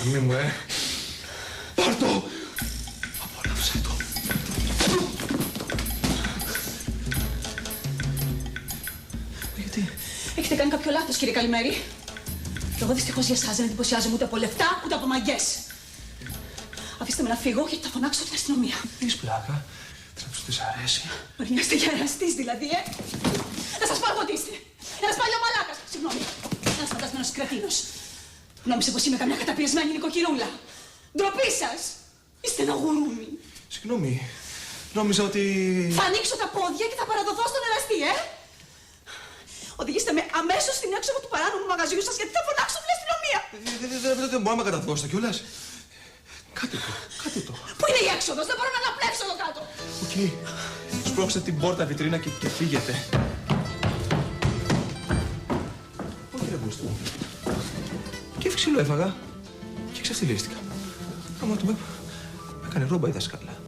κορμί μου, Πάρ' το! Απόλαυσέ το. Γιατί? Έχετε κάνει κάποιο λάθος, κύριε Καλημέρη. Εγώ δυστυχώς για εσάς δεν εντυπωσιάζομαι ούτε από λεφτά, ούτε από μαγκές. Αφήστε με να φύγω γιατί θα φωνάξω την αστυνομία. Έχεις πλάκα. Θα τους της αρέσει. Μαρία, είστε γεραστής δηλαδή, Να σας πω εγώ τι είστε. Ένας παλιωμαλάκας. Συγγνώμη. Ένας φαντασμένος κρατήνος. Νόμιζε πως είμαι καμιά καταπιεσμένη νοικοκυρούλα. Ντροπή σας. Είστε ένα γουρούνι. Συγγνώμη. Νόμιζα ότι... Θα ανοίξω τα πόδια και θα παραδοθώ στον εραστή, Οδηγήστε με αμέσως στην έξοδο του παράνομου μαγαζιού σας γιατί θα φωνάξω την αστυνομία. Δεν μπορώ να με καταδώσω κιόλας. Κάτω το. Πού είναι η έξοδος, δεν μπορώ να αναπνεύσω εδώ κάτω. Οκ. Σπρώξτε την πόρτα βιτρίνα και φύγετε. Όχι ρε Μπούστο. Και ξύλο έφαγα και ξεφτυλίστηκα. Άμα του με έκανε ρόμπα η δασκάλα.